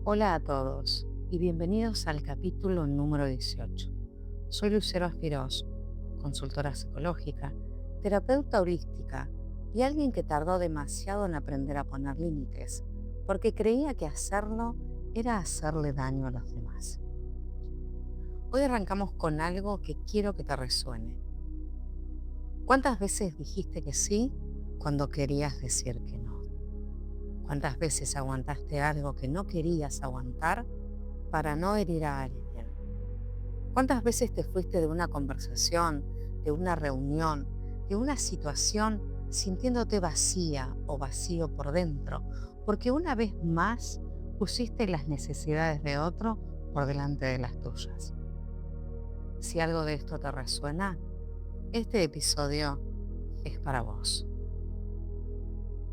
Hola a todos y bienvenidos al capítulo número 18. Soy Lucero Aspirós, consultora psicológica, terapeuta holística y alguien que tardó demasiado en aprender a poner límites porque creía que hacerlo era hacerle daño a los demás. Hoy arrancamos con algo que quiero que te resuene. ¿Cuántas veces dijiste que sí cuando querías decir que no? ¿Cuántas veces aguantaste algo que no querías aguantar para no herir a alguien? ¿Cuántas veces te fuiste de una conversación, de una reunión, de una situación sintiéndote vacía o vacío por dentro? Porque una vez más pusiste las necesidades de otro por delante de las tuyas. Si algo de esto te resuena, este episodio es para vos.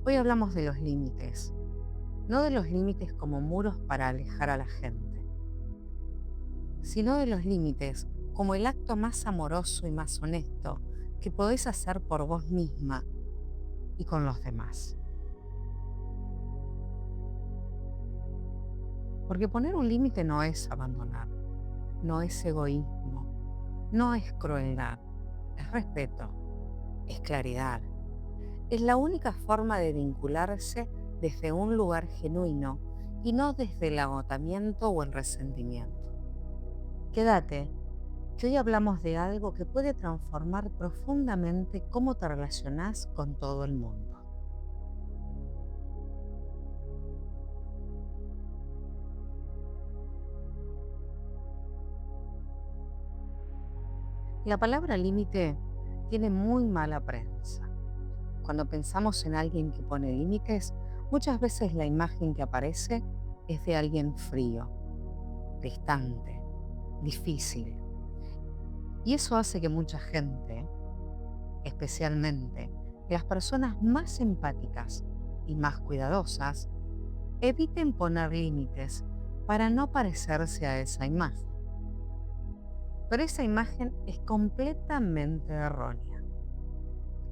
Hoy hablamos de los límites, no de los límites como muros para alejar a la gente, sino de los límites como el acto más amoroso y más honesto que podés hacer por vos misma y con los demás. Porque poner un límite no es abandonar, no es egoísmo, no es crueldad, es respeto, es claridad. Es la única forma de vincularse desde un lugar genuino y no desde el agotamiento o el resentimiento. Quédate, que hoy hablamos de algo que puede transformar profundamente cómo te relacionás con todo el mundo. La palabra límite tiene muy mala prensa. Cuando pensamos en alguien que pone límites, muchas veces la imagen que aparece es de alguien frío, distante, difícil. Y eso hace que mucha gente, especialmente las personas más empáticas y más cuidadosas, eviten poner límites para no parecerse a esa imagen. Pero esa imagen es completamente errónea.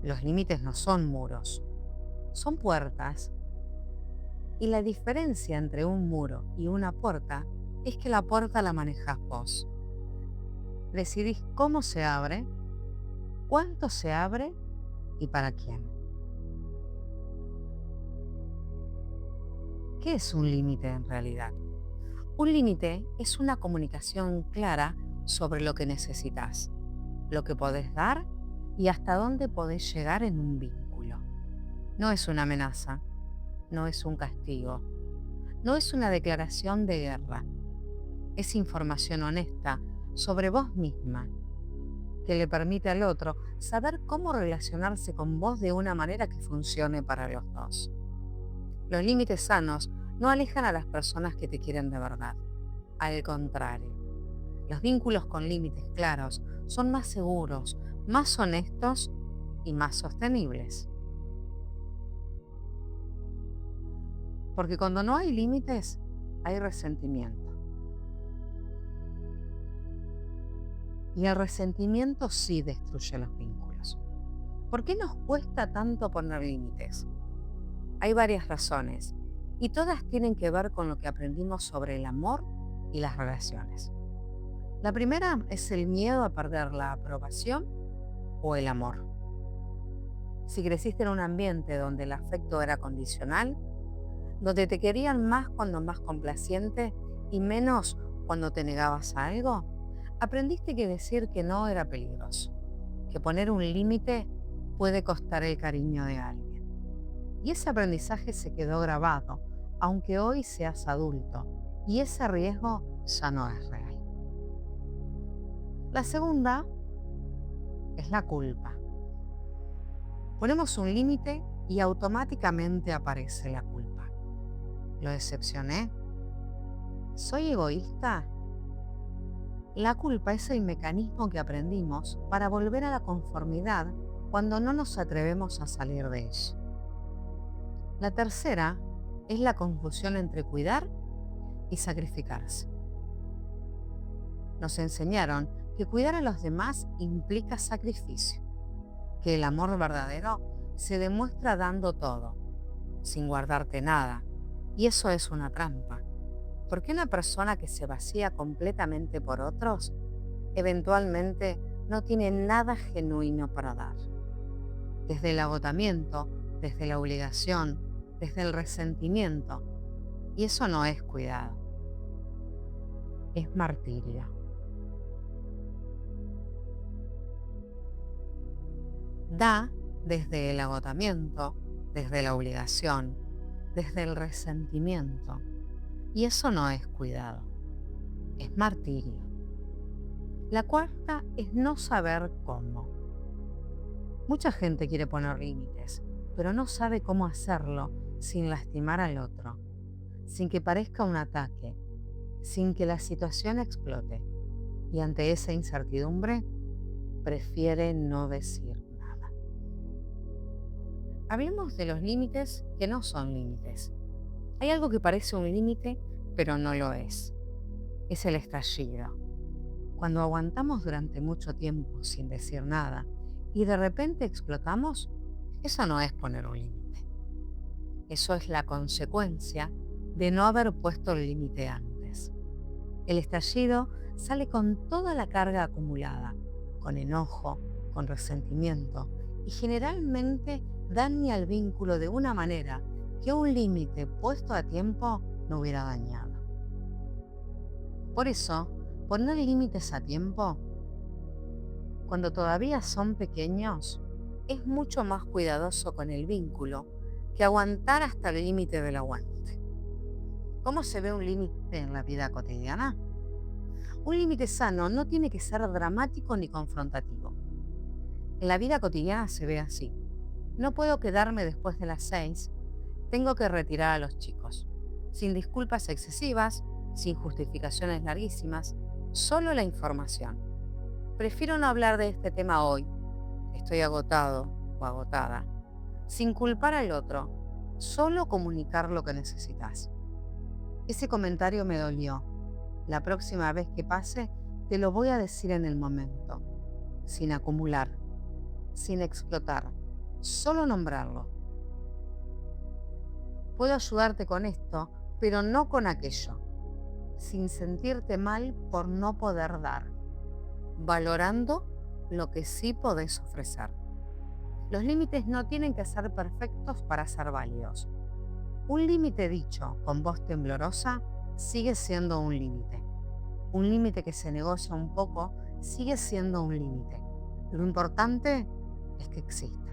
Los límites no son muros, son puertas. Y la diferencia entre un muro y una puerta es que la puerta la manejas vos. Decidís cómo se abre, cuánto se abre y para quién. ¿Qué es un límite en realidad? Un límite es una comunicación clara sobre lo que necesitas, lo que podés dar y hasta dónde podés llegar en un vínculo. No es una amenaza, no es un castigo, no es una declaración de guerra. Es información honesta sobre vos misma, que le permite al otro saber cómo relacionarse con vos de una manera que funcione para los dos. Los límites sanos no alejan a las personas que te quieren de verdad. Al contrario, los vínculos con límites claros son más seguros, más honestos y más sostenibles. Porque cuando no hay límites, hay resentimiento. Y el resentimiento sí destruye los vínculos. ¿Por qué nos cuesta tanto poner límites? Hay varias razones y todas tienen que ver con lo que aprendimos sobre el amor y las relaciones. La primera es el miedo a perder la aprobación o el amor. Si creciste en un ambiente donde el afecto era condicional, donde te querían más cuando más complaciente y menos cuando te negabas a algo, aprendiste que decir que no era peligroso, que poner un límite puede costar el cariño de alguien. Y ese aprendizaje se quedó grabado, aunque hoy seas adulto, y ese riesgo ya no es real. La segunda es la culpa. Ponemos un límite y automáticamente aparece la culpa. ¿Lo decepcioné? ¿Soy egoísta? La culpa es el mecanismo que aprendimos para volver a la conformidad cuando no nos atrevemos a salir de ella. La tercera es la confusión entre cuidar y sacrificarse. Nos enseñaron que cuidar a los demás implica sacrificio, que el amor verdadero se demuestra dando todo, sin guardarte nada, y eso es una trampa. Porque una persona que se vacía completamente por otros, eventualmente no tiene nada genuino para dar. Desde el agotamiento, desde la obligación, desde el resentimiento. Y eso no es cuidado, es martirio. Da desde el agotamiento, desde la obligación, desde el resentimiento. Y eso no es cuidado, es martirio. La cuarta es no saber cómo. Mucha gente quiere poner límites, pero no sabe cómo hacerlo sin lastimar al otro, sin que parezca un ataque, sin que la situación explote. Y ante esa incertidumbre, prefiere no decir nada. Hablemos de los límites que no son límites. Hay algo que parece un límite, pero no lo es. Es el estallido. Cuando aguantamos durante mucho tiempo sin decir nada y de repente explotamos, eso no es poner un límite. Eso es la consecuencia de no haber puesto el límite antes. El estallido sale con toda la carga acumulada, con enojo, con resentimiento, y generalmente daña al vínculo de una manera que un límite puesto a tiempo no hubiera dañado. Por eso, poner límites a tiempo, cuando todavía son pequeños, es mucho más cuidadoso con el vínculo que aguantar hasta el límite del aguante. ¿Cómo se ve un límite en la vida cotidiana? Un límite sano no tiene que ser dramático ni confrontativo. En la vida cotidiana se ve así. No puedo quedarme después de las 6, tengo que retirar a los chicos. Sin disculpas excesivas, sin justificaciones larguísimas, solo la información. Prefiero no hablar de este tema hoy, estoy agotado o agotada, sin culpar al otro, solo comunicar lo que necesitas. Ese comentario me dolió. La próxima vez que pase, te lo voy a decir en el momento, sin acumular, sin explotar, solo nombrarlo. Puedo ayudarte con esto, pero no con aquello, sin sentirte mal por no poder dar, valorando lo que sí podés ofrecer. Los límites no tienen que ser perfectos para ser válidos. Un límite dicho con voz temblorosa sigue siendo un límite. Un límite que se negocia un poco sigue siendo un límite. Lo importante es que exista.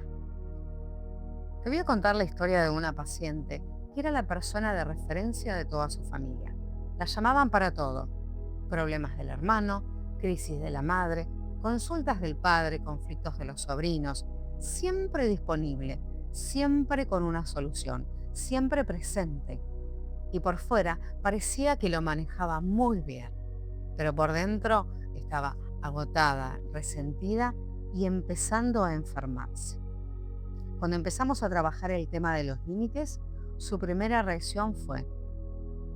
Te voy a contar la historia de una paciente que era la persona de referencia de toda su familia. La llamaban para todo. Problemas del hermano, crisis de la madre, consultas del padre, conflictos de los sobrinos. Siempre disponible, siempre con una solución, siempre presente. Y por fuera parecía que lo manejaba muy bien, pero por dentro estaba agotada, resentida y empezando a enfermarse. Cuando empezamos a trabajar el tema de los límites, su primera reacción fue: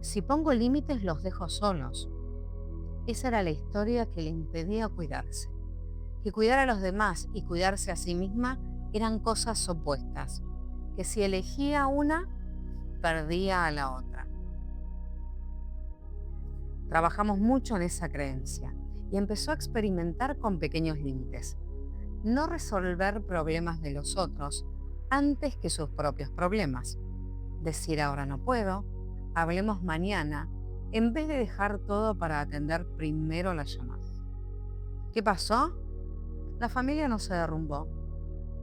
si pongo límites los dejo solos. Esa era la historia que le impedía cuidarse. Que cuidar a los demás y cuidarse a sí misma eran cosas opuestas. Que si elegía una, perdía a la otra. Trabajamos mucho en esa creencia y empezó a experimentar con pequeños límites. No resolver problemas de los otros antes que sus propios problemas. Decir ahora no puedo, hablemos mañana, en vez de dejar todo para atender primero la llamada. ¿Qué pasó? La familia no se derrumbó.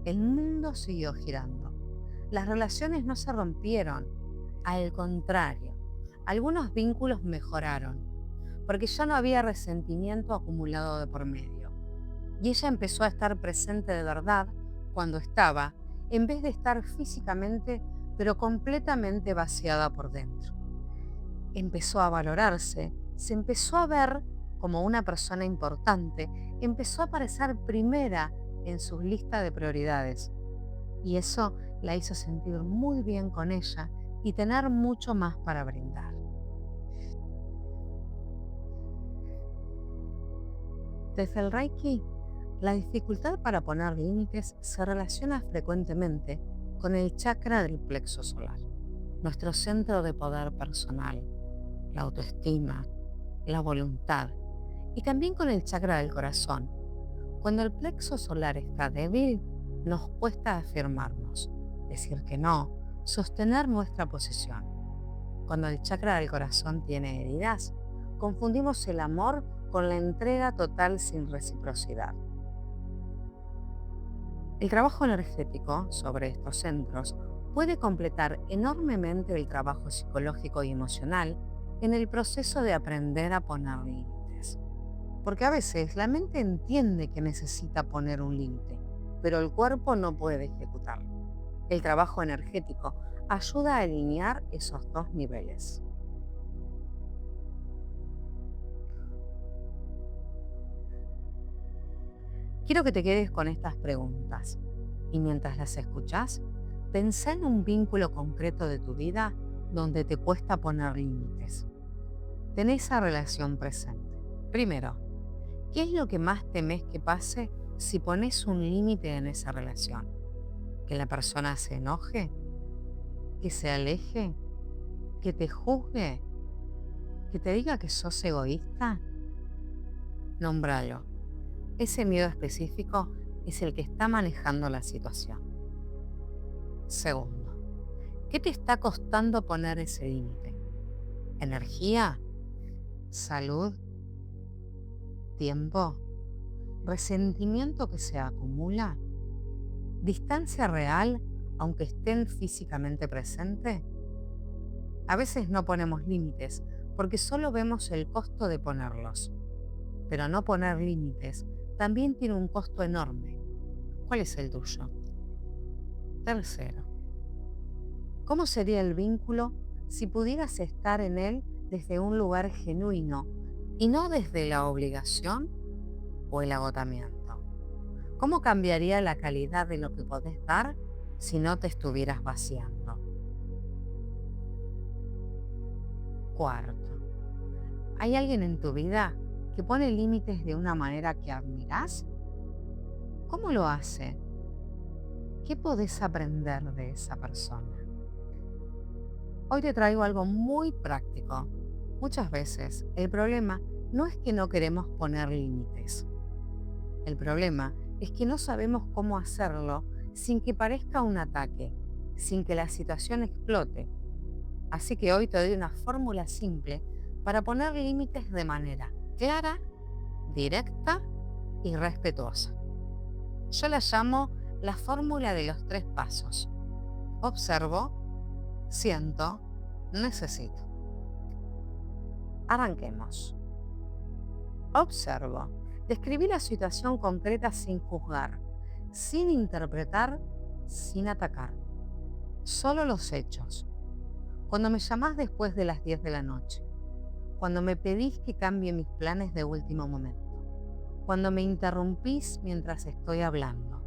El mundo siguió girando. Las relaciones no se rompieron. Al contrario, algunos vínculos mejoraron, porque ya no había resentimiento acumulado de por medio. Y ella empezó a estar presente de verdad cuando estaba, en vez de estar físicamente, pero completamente vaciada por dentro. Empezó a valorarse, se empezó a ver como una persona importante, empezó a aparecer primera en sus listas de prioridades. Y eso la hizo sentir muy bien con ella y tener mucho más para brindar. Desde el Reiki, la dificultad para poner límites se relaciona frecuentemente con el chakra del plexo solar, nuestro centro de poder personal, la autoestima, la voluntad y también con el chakra del corazón. Cuando el plexo solar está débil, nos cuesta afirmarnos, decir que no, sostener nuestra posición. Cuando el chakra del corazón tiene heridas, confundimos el amor con la entrega total sin reciprocidad. El trabajo energético sobre estos centros puede completar enormemente el trabajo psicológico y emocional en el proceso de aprender a poner límites. Porque a veces la mente entiende que necesita poner un límite, pero el cuerpo no puede ejecutarlo. El trabajo energético ayuda a alinear esos dos niveles. Quiero que te quedes con estas preguntas y mientras las escuchas, pensá en un vínculo concreto de tu vida donde te cuesta poner límites. Ten esa relación presente. Primero, ¿qué es lo que más temes que pase si pones un límite en esa relación? ¿Que la persona se enoje? ¿Que se aleje? ¿Que te juzgue? ¿Que te diga que sos egoísta? Nómbralo. Ese miedo específico es el que está manejando la situación. Segundo, ¿qué te está costando poner ese límite? ¿Energía? ¿Salud? ¿Tiempo? ¿Resentimiento que se acumula? ¿Distancia real aunque estén físicamente presentes? A veces no ponemos límites porque solo vemos el costo de ponerlos. Pero no poner límites también tiene un costo enorme. ¿Cuál es el tuyo? Tercero, ¿cómo sería el vínculo si pudieras estar en él desde un lugar genuino y no desde la obligación o el agotamiento? ¿Cómo cambiaría la calidad de lo que podés dar si no te estuvieras vaciando? Cuarto, ¿hay alguien en tu vida que pone límites de una manera que admirás? ¿Cómo lo hace? ¿Qué podés aprender de esa persona? Hoy te traigo algo muy práctico. Muchas veces el problema no es que no queremos poner límites. El problema es que no sabemos cómo hacerlo sin que parezca un ataque, sin que la situación explote. Así que hoy te doy una fórmula simple para poner límites de manera clara, directa y respetuosa. Yo la llamo la fórmula de los 3 pasos. Observo, siento, necesito. Arranquemos. Observo. Describí la situación concreta sin juzgar, sin interpretar, sin atacar. Solo los hechos. Cuando me llamás después de las 10 de la noche. Cuando me pedís que cambie mis planes de último momento. Cuando me interrumpís mientras estoy hablando.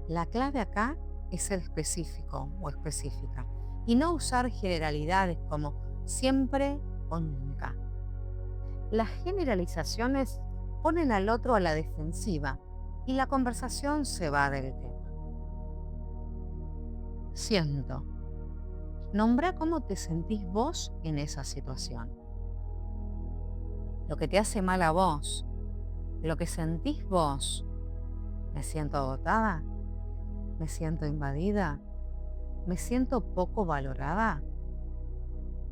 La clave acá es ser específico o específica y no usar generalidades como siempre o nunca. Las generalizaciones ponen al otro a la defensiva y la conversación se va del tema. Siento. Nombra cómo te sentís vos en esa situación. Lo que te hace mal a vos, lo que sentís vos. ¿Me siento agotada? ¿Me siento invadida? ¿Me siento poco valorada?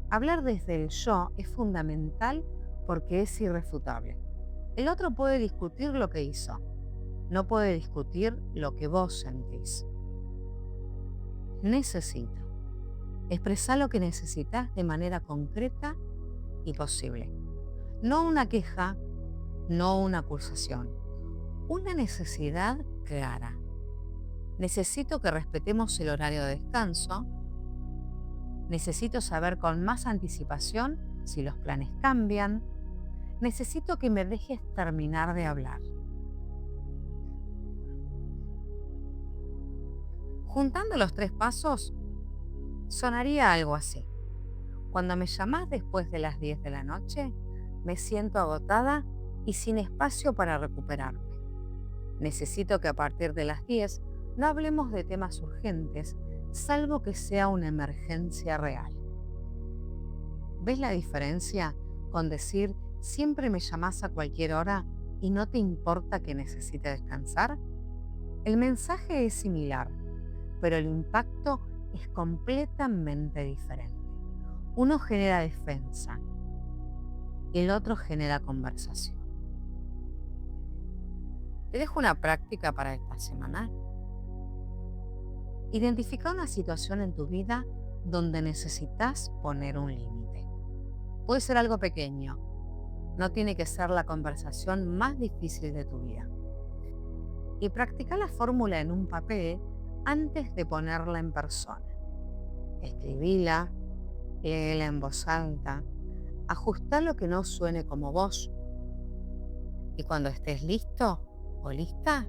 Hablar desde el yo es fundamental porque es irrefutable. El otro puede discutir lo que hizo, no puede discutir lo que vos sentís. Necesito. Expresá lo que necesitas de manera concreta y posible. No una queja, no una acusación. Una necesidad clara. Necesito que respetemos el horario de descanso. Necesito saber con más anticipación si los planes cambian. Necesito que me dejes terminar de hablar. Juntando los 3 pasos, sonaría algo así. Cuando me llamás después de las 10 de la noche, me siento agotada y sin espacio para recuperarme. Necesito que a partir de las 10 no hablemos de temas urgentes, salvo que sea una emergencia real. ¿Ves la diferencia con decir siempre me llamás a cualquier hora y no te importa que necesite descansar? El mensaje es similar, pero el impacto es completamente diferente. Uno genera defensa y el otro genera conversación. Te dejo una práctica para esta semana. Identifica una situación en tu vida donde necesitas poner un límite. Puede ser algo pequeño, no tiene que ser la conversación más difícil de tu vida. Y practica la fórmula en un papel antes de ponerla en persona. Escribila, léela en voz alta, ajustá lo que no suene como vos. Y cuando estés listo o lista,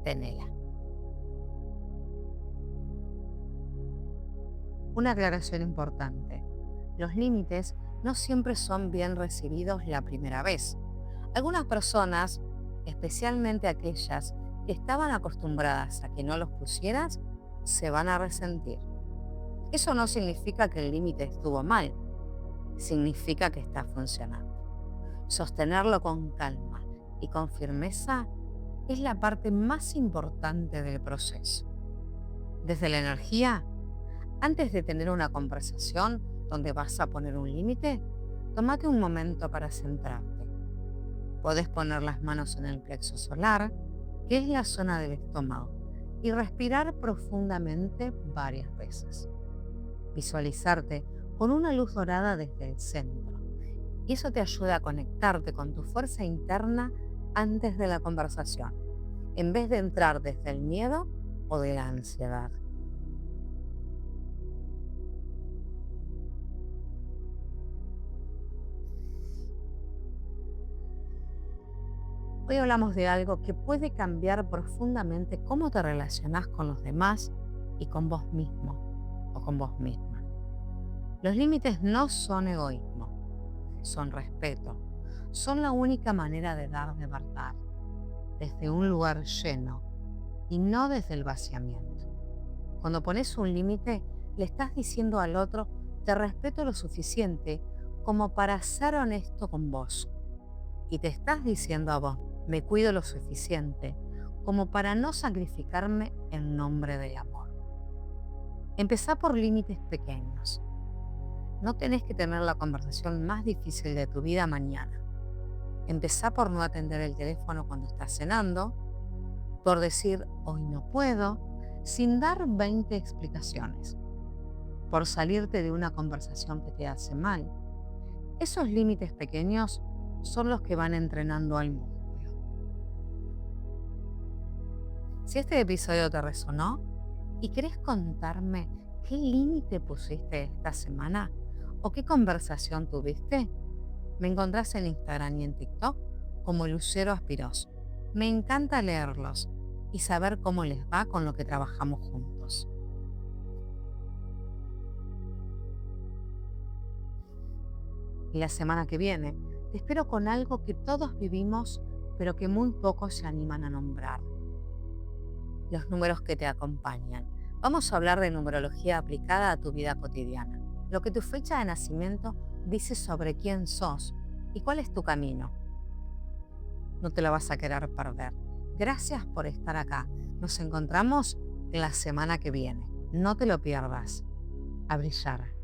tenela. Una aclaración importante. Los límites no siempre son bien recibidos la primera vez. Algunas personas, especialmente aquellas que estaban acostumbradas a que no los pusieras, se van a resentir. Eso no significa que el límite estuvo mal, significa que está funcionando. Sostenerlo con calma y con firmeza es la parte más importante del proceso. Desde la energía, antes de tener una conversación donde vas a poner un límite, tómate un momento para centrarte. Podés poner las manos en el plexo solar, que es la zona del estómago, y respirar profundamente varias veces. Visualizarte con una luz dorada desde el centro. Y eso te ayuda a conectarte con tu fuerza interna antes de la conversación, en vez de entrar desde el miedo o de la ansiedad. Hoy hablamos de algo que puede cambiar profundamente cómo te relacionás con los demás y con vos mismo o con vos misma. Los límites no son egoísmo, son respeto. Son la única manera de dar de verdad, desde un lugar lleno y no desde el vaciamiento. Cuando pones un límite, le estás diciendo al otro, te respeto lo suficiente como para ser honesto con vos. Y te estás diciendo a vos, me cuido lo suficiente como para no sacrificarme en nombre del amor. Empezá por límites pequeños. No tenés que tener la conversación más difícil de tu vida mañana. Empezá por no atender el teléfono cuando estás cenando, por decir hoy no puedo, sin dar 20 explicaciones, por salirte de una conversación que te hace mal. Esos límites pequeños son los que van entrenando al músculo. Si este episodio te resonó y querés contarme qué límite pusiste esta semana o qué conversación tuviste, me encontrás en Instagram y en TikTok como Lucero Aspirós. Me encanta leerlos y saber cómo les va con lo que trabajamos juntos. Y la semana que viene te espero con algo que todos vivimos, pero que muy pocos se animan a nombrar. Los números que te acompañan. Vamos a hablar de numerología aplicada a tu vida cotidiana. Lo que tu fecha de nacimiento dice sobre quién sos y cuál es tu camino. No te lo vas a querer perder. Gracias por estar acá. Nos encontramos la semana que viene. No te lo pierdas. A brillar.